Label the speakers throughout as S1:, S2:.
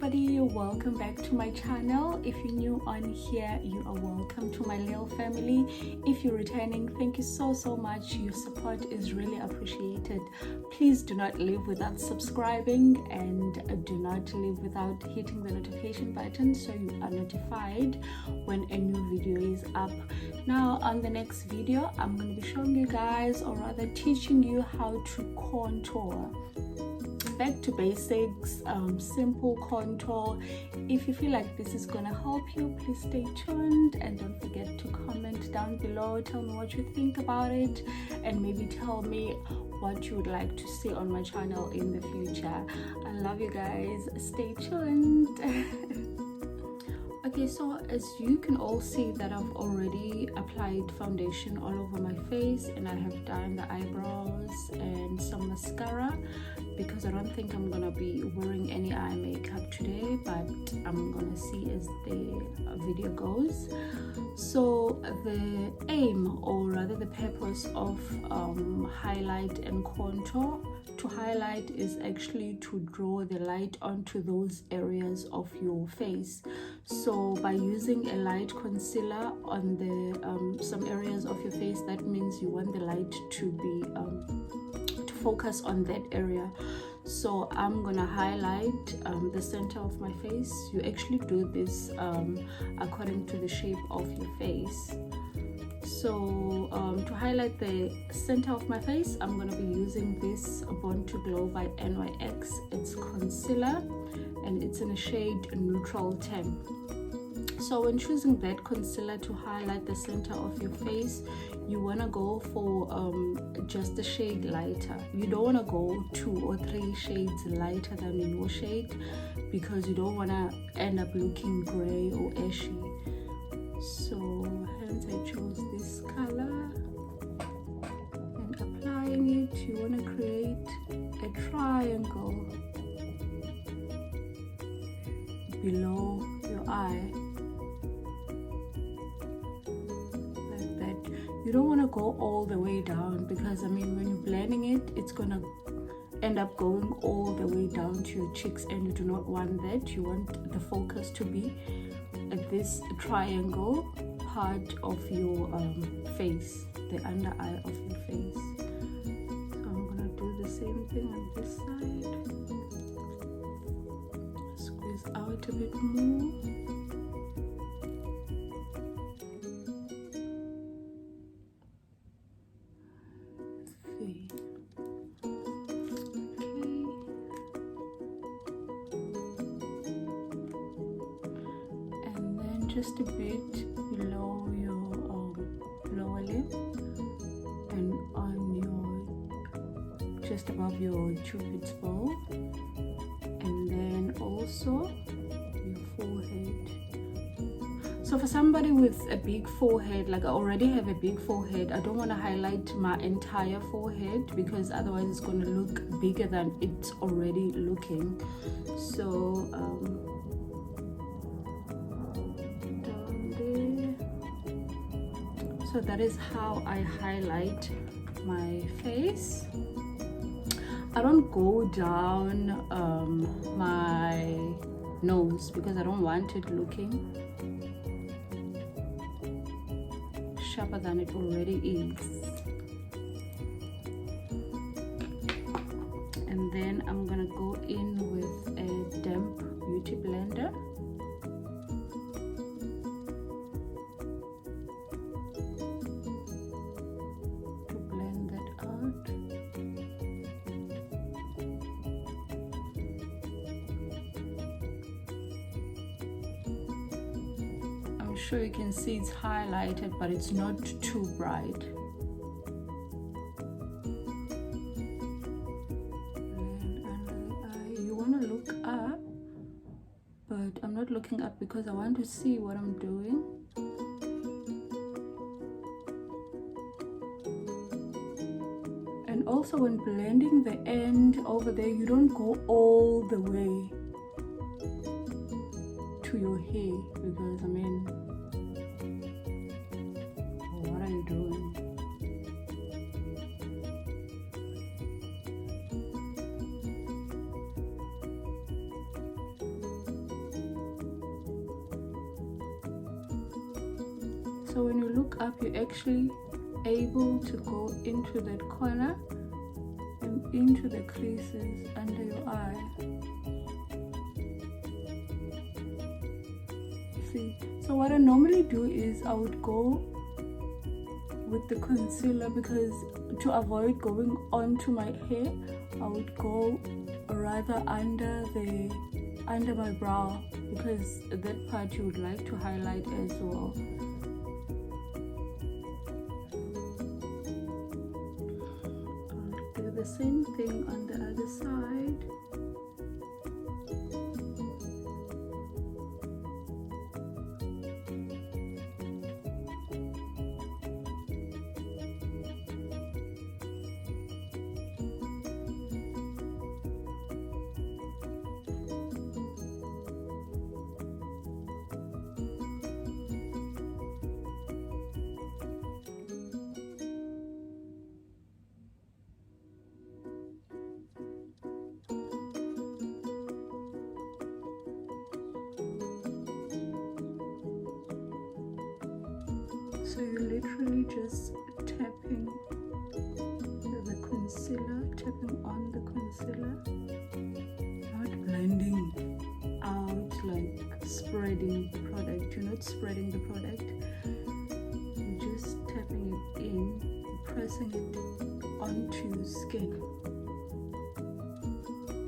S1: everybody, welcome back to my channel. If you're new on here, you are welcome to my little family. If you're returning, thank you so much. Your support is really appreciated. Please do not leave without subscribing, and do not leave without hitting the notification button so you are notified when a new video is up. Now on the next video, I'm going to be showing you guys, or rather teaching you how to contour. Back to basics, simple contour. If you feel like this is gonna help you, please stay tuned, and don't forget to comment down below. Tell me what you think about it, and maybe tell me what you would like to see on my channel in the future. I love you guys. Stay tuned. Okay, so as you can all see that I've already applied foundation all over my face, and I have done the eyebrows and some mascara, because I don't think I'm gonna be wearing any eye makeup today, but I'm gonna see as the video goes. So the aim, or rather the purpose of highlight and contour, to highlight is actually to draw the light onto those areas of your face. So by using a light concealer on the some areas of your face, that means you want the light to be to focus on that area. So I'm gonna highlight the center of my face. You actually do this according to the shape of your face. So to highlight the center of my face, I'm going to be using this Born to Glow by NYX. It's concealer, and it's in a shade Neutral 10. So when choosing that concealer to highlight the center of your face, you want to go for just a shade lighter. You don't want to go 2 or 3 shades lighter than your shade, because you don't want to end up looking gray or ashy. So hence I chose this color, and applying it, you want to create a triangle below your eye, like that. You don't want to go all the way down, because I mean, when you're blending it, it's gonna end up going all the way down to your cheeks, and you do not want that. You want the focus to be at this triangle part of your face, the under eye of your face. So I'm gonna do the same thing on this side. Squeeze out a bit more. Just a bit below your lower lip, and on your just above your cupid's bow, and then also your forehead. So for somebody with a big forehead, like I already have a big forehead, I don't want to highlight my entire forehead, because otherwise it's going to look bigger than it's already looking. So so that is how I highlight my face. I don't go down my nose, because I don't want it looking sharper than it already is. And then I'm gonna go in with a damp beauty blender. Sure, you can see it's highlighted, but it's not too bright. And under the eye, you want to look up, but I'm not looking up because I want to see what I'm doing. And also when blending the end over there, you don't go all the way to your hair, because I mean, what are you doing? So when you look up, you're actually able to go into that corner and into the creases under your eye. See, so what I normally do is I would go with the concealer, because to avoid going onto my hair, I would go rather under my brow, because that part you would like to highlight as well. I'll do the same thing on the other side. So you're literally just tapping the concealer, tapping on the concealer, not blending out, like spreading the product. You're not spreading the product, you're just tapping it in, pressing it onto your skin.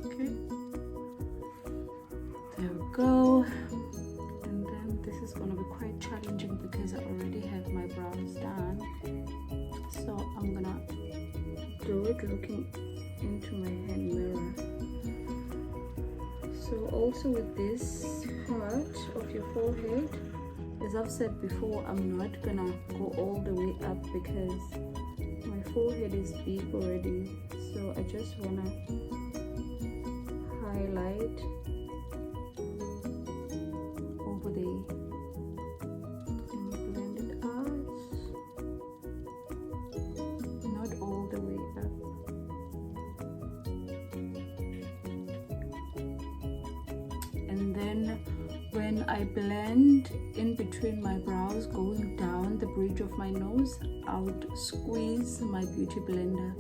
S1: Okay, there we go. This is going to be quite challenging because I already have my brows done, so I'm gonna do it looking into my hand mirror. So also with this part of your forehead, as I've said before, I'm not gonna go all the way up because my forehead is big already, so I just wanna highlight over there. When I blend in between my brows going down the bridge of my nose, I would squeeze my beauty blender.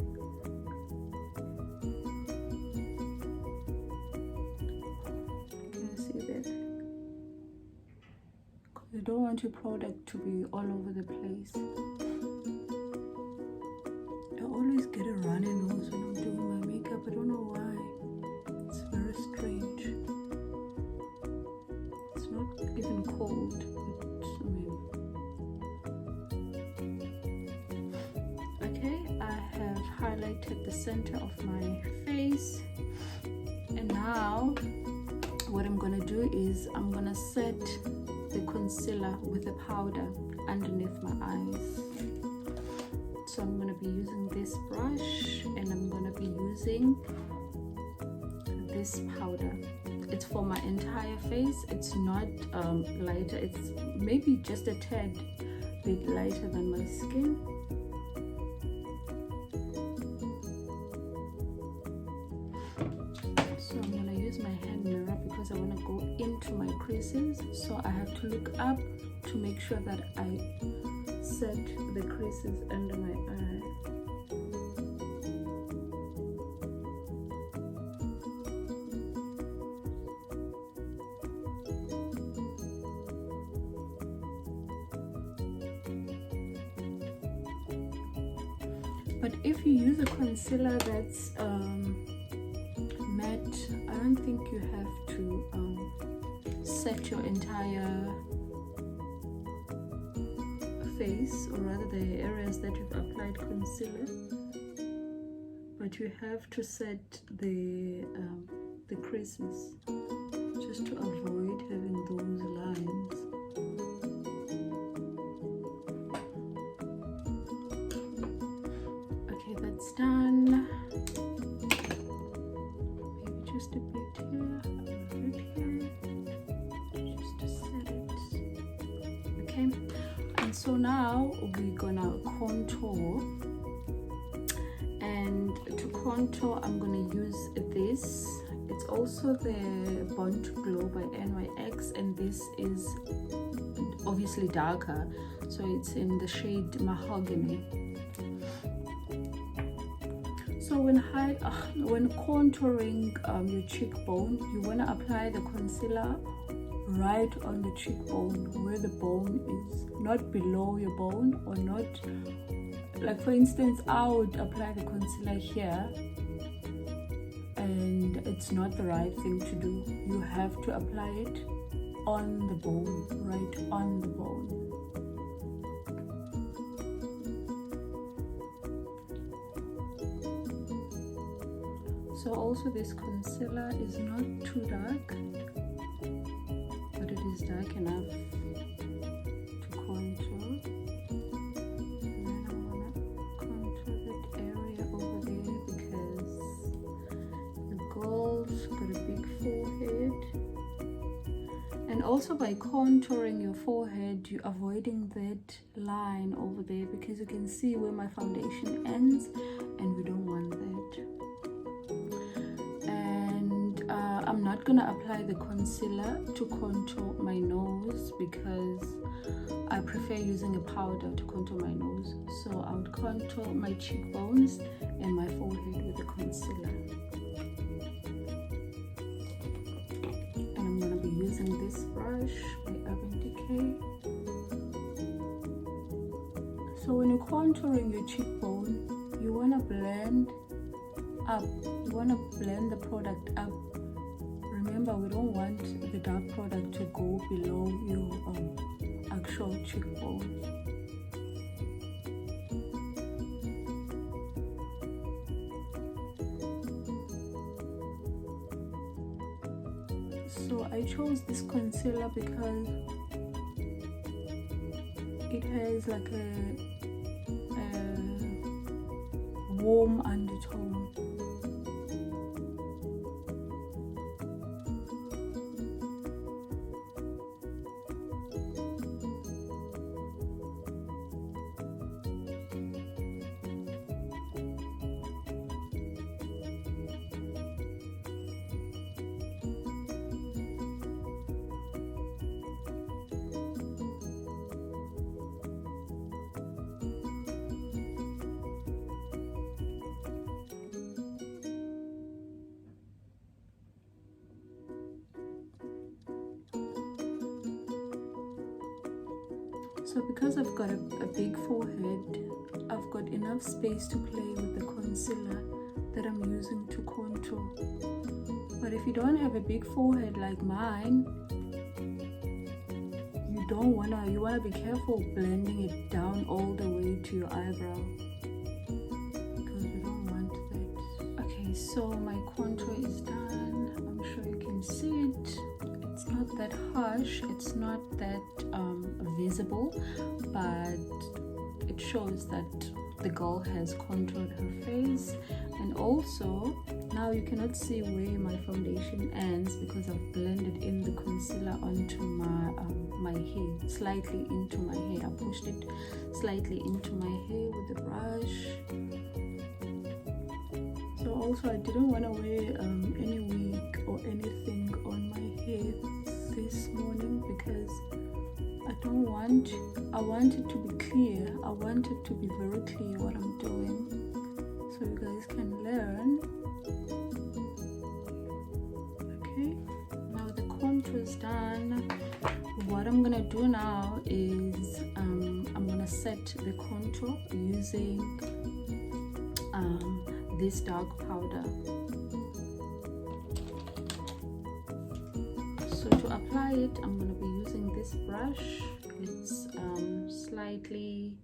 S1: Can you see that? Because I don't want your product to be all over the place. I always get a runny nose when I'm doing my makeup. I don't know why. It's very strange. Even cold, okay, I have highlighted the center of my face, and now what I'm gonna do is I'm gonna set the concealer with the powder underneath my eyes. So I'm gonna be using this brush, and I'm gonna be using this powder. It's for my entire face. It's not lighter, it's maybe just a tad bit lighter than my skin. So I'm gonna use my hand mirror because I want to go into my creases, so I have to look up to make sure that I set the creases under my eye. But if you use a concealer that's matte, I don't think you have to set your entire face, or rather the areas that you've applied concealer, but you have to set the creases just to avoid having those lines. Done. Maybe just a bit here, right here, just to set it. Okay, and so now we're gonna contour, and to contour I'm gonna use this it's also the Born to Glow by NYX, and this is obviously darker, so it's in the shade Mahogany. So when contouring your cheekbone, you want to apply the concealer right on the cheekbone where the bone is, not below your bone, or not, like for instance I would apply the concealer here, and it's not the right thing to do. You have to apply it on the bone, right on the bone. So also this concealer is not too dark, but it is dark enough to contour. And then I'm gonna contour that area over there because the girl's got a big forehead. And also by contouring your forehead, you're avoiding that line over there, because you can see where my foundation ends, and we don't want that. I'm not gonna apply the concealer to contour my nose because I prefer using a powder to contour my nose. So I would contour my cheekbones and my forehead with the concealer. And I'm gonna be using this brush by Urban Decay. So when you're contouring your cheekbone, you wanna blend up. You wanna blend the product up. Remember, we don't want the dark product to go below your actual cheekbone. So I chose this concealer because it has like a warm undertone. So because I've got a big forehead, I've got enough space to play with the concealer that I'm using to contour. But if you don't have a big forehead like mine, you wanna be careful blending it down all the way to your eyebrow, because we don't want that. Okay, so my contour is done. I'm sure you can see it. It's not that harsh, it's not that visible, but it shows that the girl has contoured her face. And also now you cannot see where my foundation ends because I've blended in the concealer onto my hair, slightly into my hair. I pushed it slightly into my hair with the brush. So also I didn't want to wear any wig or anything on my hair this morning because I want it to be clear. I want it to be very clear what I'm doing, so you guys can learn. Okay, now the contour is done. What I'm gonna do now is I'm gonna set the contour using this dark powder. So to apply it, I'm gonna be using this brush. It's slightly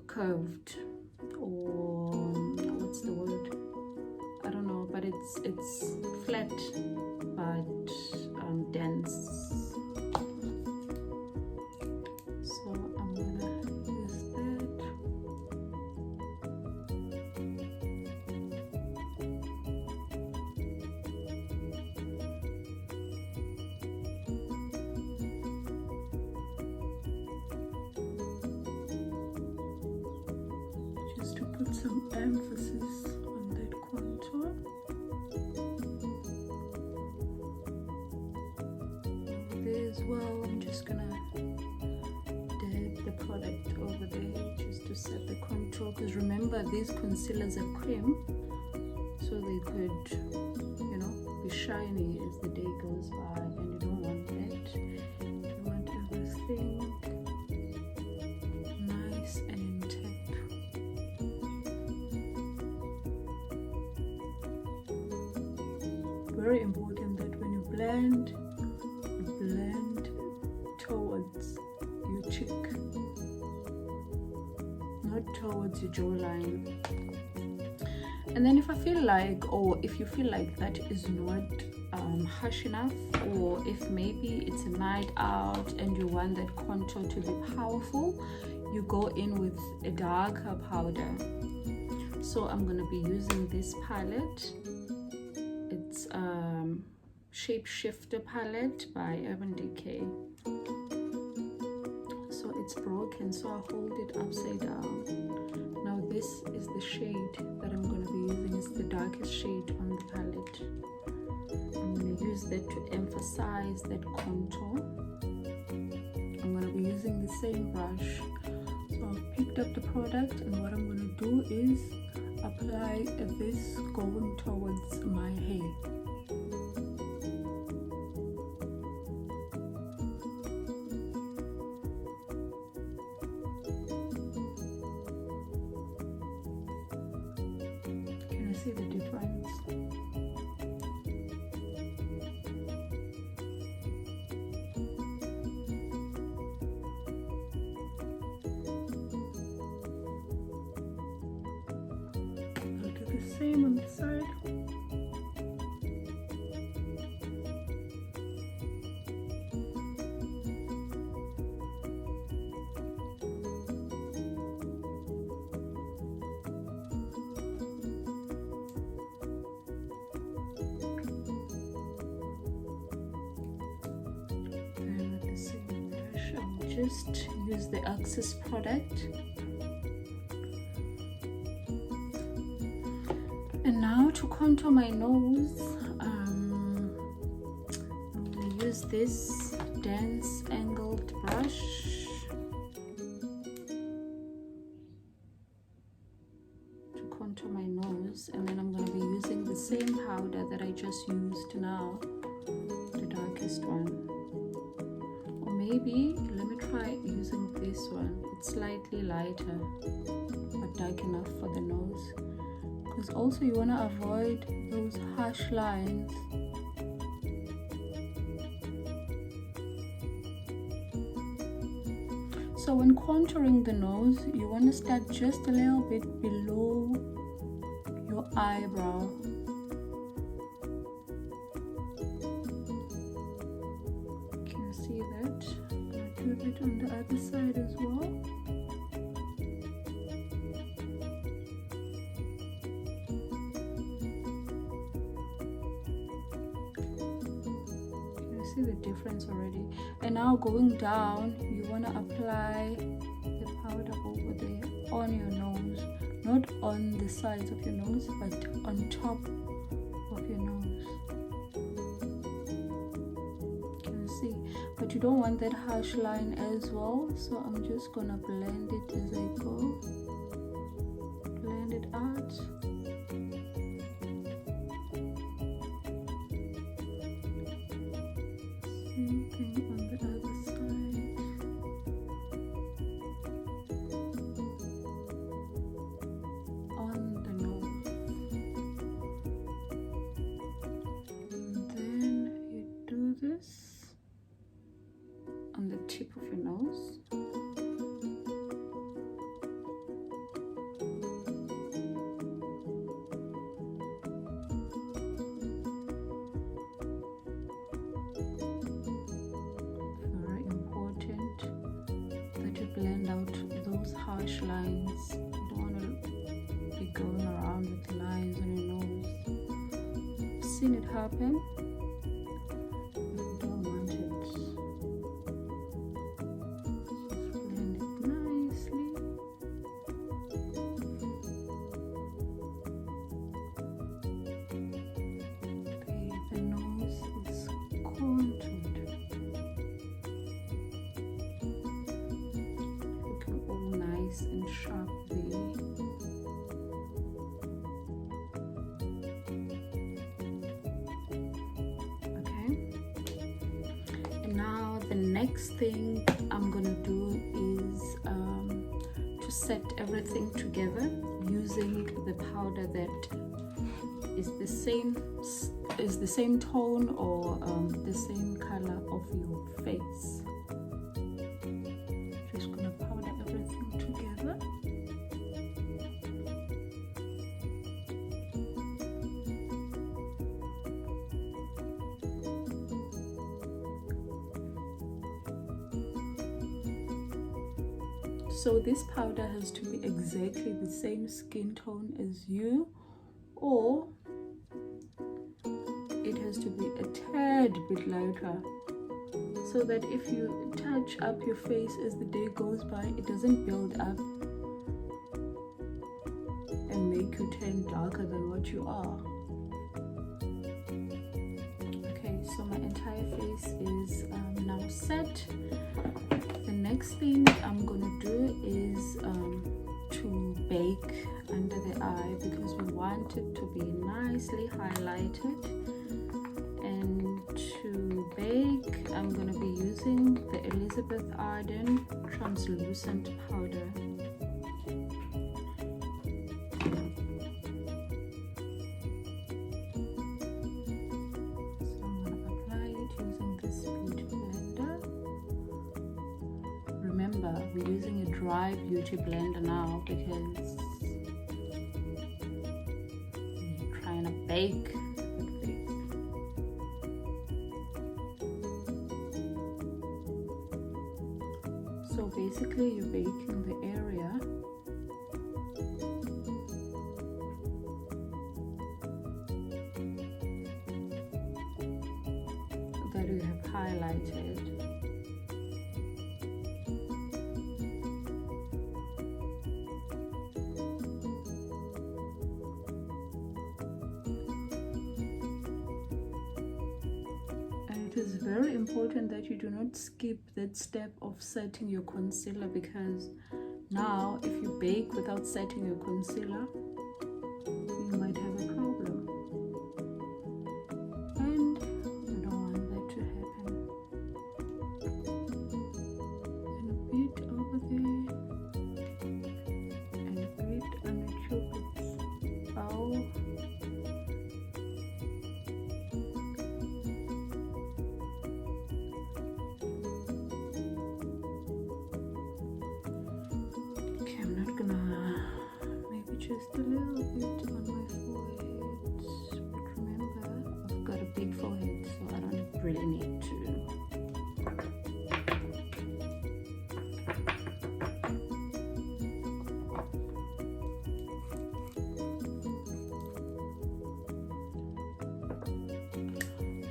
S1: curved, or what's the word? I don't know, but it's flat but dense. So I'm gonna use that. Just to put some emphasis on that contour. just gonna dab the product over there just to set the contour, because remember these concealers are cream, so they could, you know, be shiny as the day goes by, and you don't want that. You want everything nice and intact. Very important that when you blend towards your cheek, not towards your jawline. And then if I feel like, or if you feel like that is not harsh enough, or if maybe it's a night out and you want that contour to be powerful, you go in with a darker powder. So I'm going to be using this palette. It's Shapeshifter palette by Urban Decay. So it's broken, so I hold it upside down. Now this is the shade that I'm going to be using. It's the darkest shade on the palette. I'm going to use that to emphasize that contour. I'm going to be using the same brush. So I've picked up the product, and what I'm going to do is apply this going towards my hair. Can you see the difference? Same on the side. And with the same brush, I'll just use the Access product. And now to contour my nose, I'm going to use this dense angled brush. To contour my nose, and then I'm going to be using the same powder that I just used now, the darkest one. Or maybe, let me try using this one. It's slightly lighter, but dark enough for the nose. Because also you want to avoid those harsh lines. So when contouring the nose, you want to start just a little bit below your eyebrow. Can you see that? I'm going to do that on the other side as well. See the difference already. And now going down, you want to apply the powder over there on your nose, not on the sides of your nose, but on top of your nose. Can you see? But you don't want that harsh line as well, so I'm just gonna blend it as I go. Blend it out. Same thing on the other side. On the nose. And then you do this on the tip of your nose. Blend out those harsh lines. You don't want to be going around with lines on your nose. I've seen it happen. You don't want it. Just blend it nicely. Okay, the nose is contoured. nice and sharp there. Okay, and now the next thing I'm gonna do is to set everything together using the powder that is the same tone or the same color of your face. Just gonna powder everything together. So this powder has to be exactly the same skin tone as you, or it has to be a tad bit lighter, so that if you touch up your face as the day goes by, it doesn't build up and make you turn darker than what you are. Okay, so my entire face is now set. The next thing I'm gonna do is to bake under the eye, because we want it to be nicely highlighted. And to bake, I'm going to be using the Elizabeth Arden translucent powder. So I'm going to apply it using this beauty blender. Remember, we're using a dry beauty blender now because we're trying to bake. So basically you're baking the area that you have highlighted. It is very important that you do not skip that step of setting your concealer, because now if you bake without setting your concealer, you might have a problem, and you don't want that to happen. And a bit over there, and a bit on the cupid's bow. Just a little bit on my forehead, but remember, I've got a big forehead, so I don't really need to.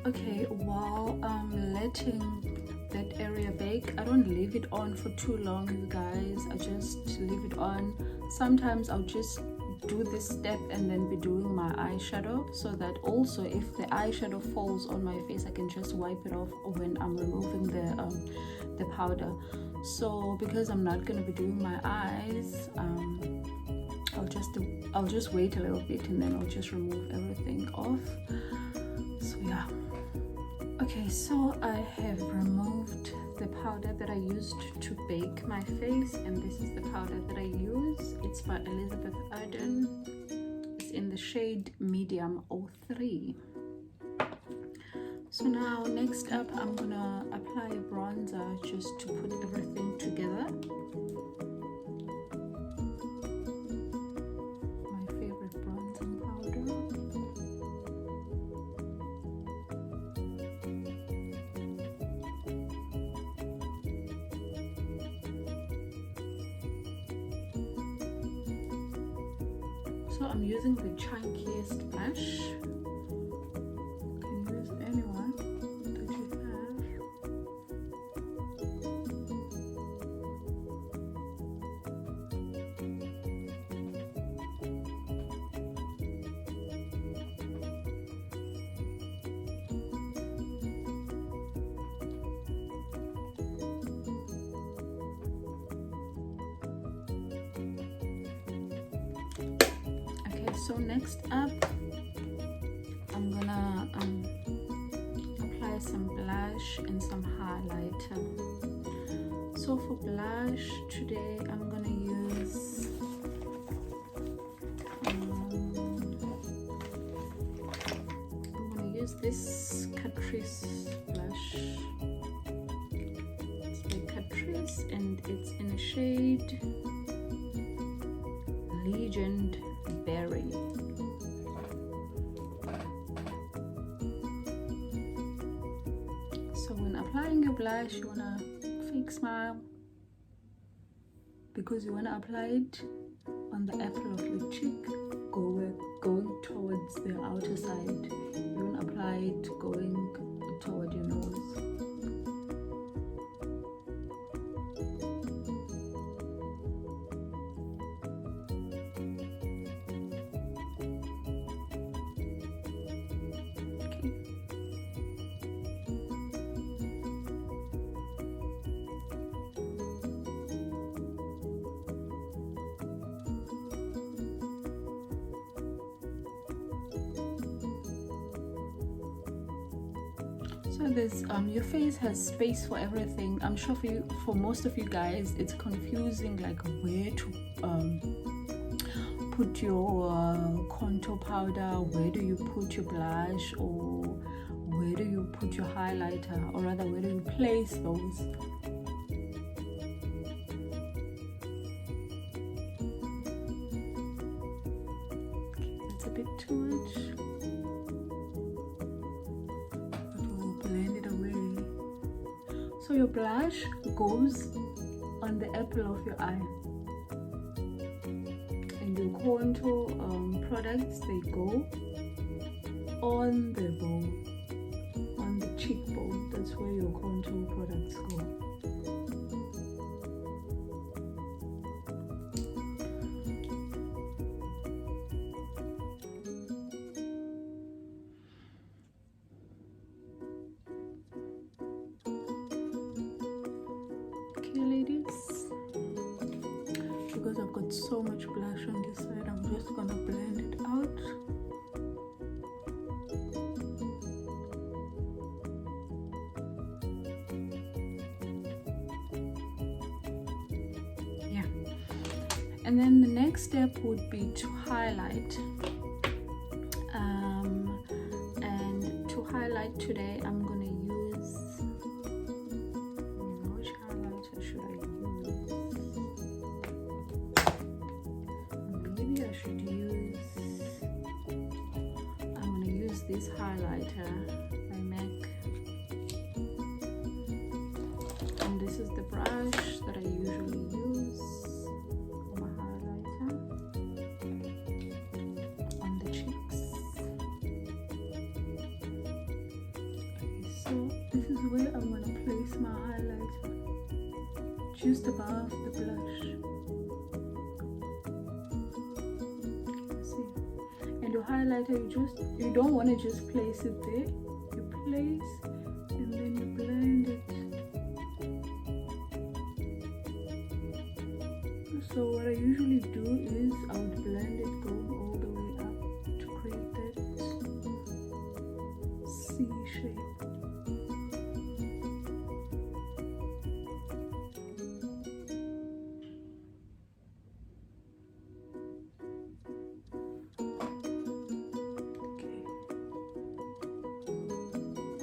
S1: Okay, while I'm letting that area bake, I don't leave it on for too long, you guys. I just leave it on. Sometimes I'll just do this step and then be doing my eyeshadow, so that also if the eyeshadow falls on my face, I can just wipe it off when I'm removing the powder. So because I'm not going to be doing my eyes, I'll just wait a little bit and then I'll just remove everything off. So yeah. Okay, so I have removed the powder that I used to bake my face, and this is the powder that I use. It's by Elizabeth Arden. It's in the shade medium 03. So now next up, I'm gonna apply a bronzer just to put everything together. My favorite bronzing powder. So I'm using the chunkiest brush. You can use anyone that you have. So next up, I'm gonna apply some blush and some highlighter. So for blush today, I'm gonna use this Catrice blush. It's by Catrice and it's in a shade Legend Berry. So when applying your blush, you wanna fake smile because you wanna apply it on the apple of your cheek, going towards the outer side. You don't apply it going toward your nose. So there's your face has space for everything. I'm sure for most of you guys it's confusing, like where to put your contour powder, where do you put your blush, or where do you put your highlighter, or rather where do you place those. That's a bit too much. So your blush goes on the apple of your eye, and your contour products, they go on the bow, on the cheekbone. That's where your contour products go. Ladies, because I've got so much blush on this side, I'm just gonna blend it out. Yeah, and then the next step would be to highlight. And to highlight today, I'm gonna use, which highlighter should I use? Maybe I should use, I'm gonna use this highlighter by MAC, and this is the brush that I usually use for my highlighter on the cheeks. So this is where I'm going to place my highlighter, just above the blush. See? And your highlighter, you don't want to just place it there. You place and then you blend it. So what I usually do is I would blend it going all the way up to create that C shape.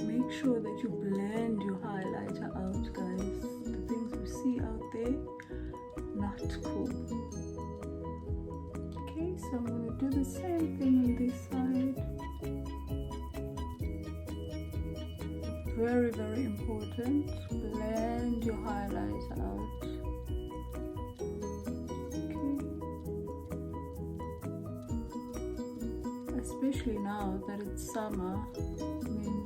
S1: Make sure that you blend your highlighter out, guys. The things you see out there, not cool. Okay, so I'm going to do the same thing on this side. Very, very important. Blend your highlighter out. Okay. Especially now that it's summer. I mean,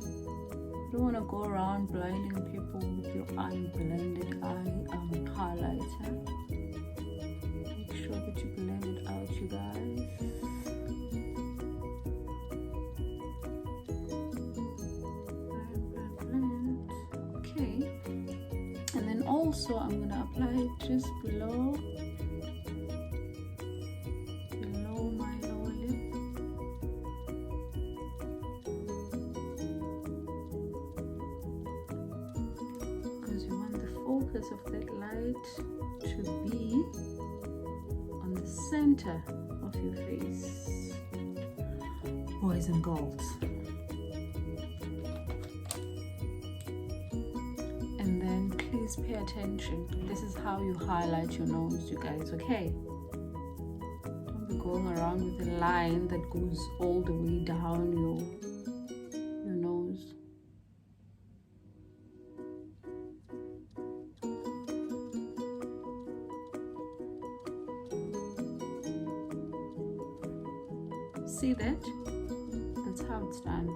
S1: you don't want to go around blinding people with your unblended highlighter. Make sure that you blend it out, you guys. Blend. Okay. And then also I'm going to apply it just below my lower lip. focus of that light to be on the center of your face, boys and girls. And then please pay attention. This is how you highlight your nose, you guys, okay? Don't be going around with a line that goes all the way down your nose. See that? That's how it's done.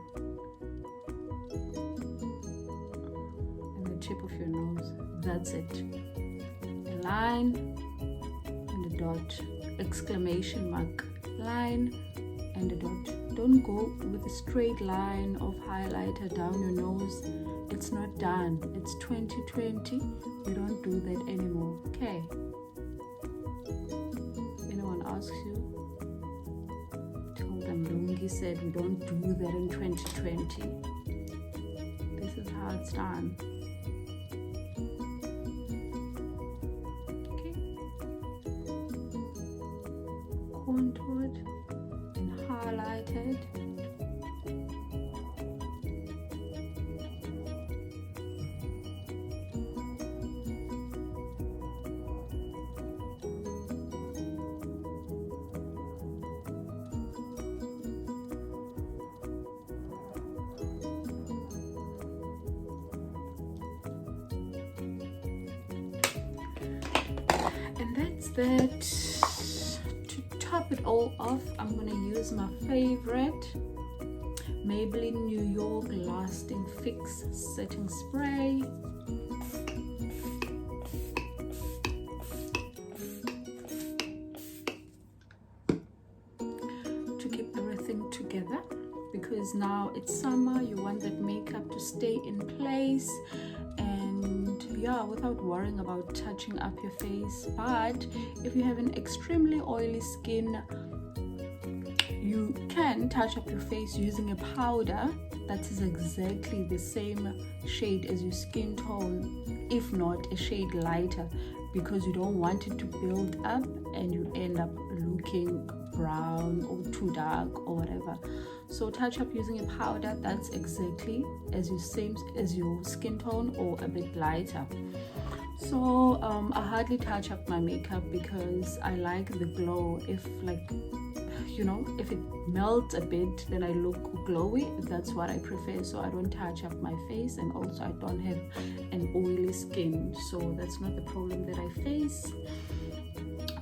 S1: And the tip of your nose, that's it. A line and a dot, exclamation mark, line and a dot. Don't go with a straight line of highlighter down your nose. It's not done. It's 2020. We don't do that anymore, okay? Anyone asks you, he said we don't do that in 2020. This is how it's done. Okay. Contoured and highlighted. And that's that. To top it all off, I'm gonna use my favorite Maybelline New York Lasting Fix Setting Spray. To keep everything together, because now it's summer, you want that makeup to stay in place. Yeah, without worrying about touching up your face. But if you have an extremely oily skin, you can touch up your face using a powder that is exactly the same shade as your skin tone, if not a shade lighter, because you don't want it to build up and you end up looking brown or too dark or whatever. So touch up using a powder that's exactly as your same as your skin tone or a bit lighter. So I hardly touch up my makeup because I like the glow. If if it melts a bit, then I look glowy. That's what I prefer. So I don't touch up my face, and also I don't have an oily skin, so that's not the problem that I face.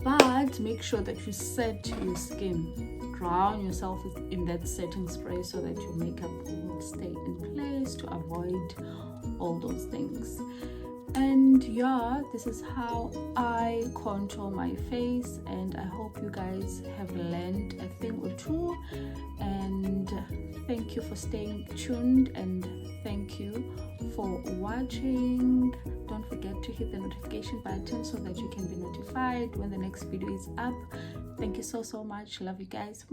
S1: But make sure that you set your skin. Drown yourself in that setting spray so that your makeup will stay in place to avoid all those things. And yeah, this is how I contour my face, and I hope you guys have learned a thing or two. And thank you for staying tuned, and thank you for watching. Don't forget to hit the notification button so that you can be notified when the next video is up. Thank you so much. Love you guys.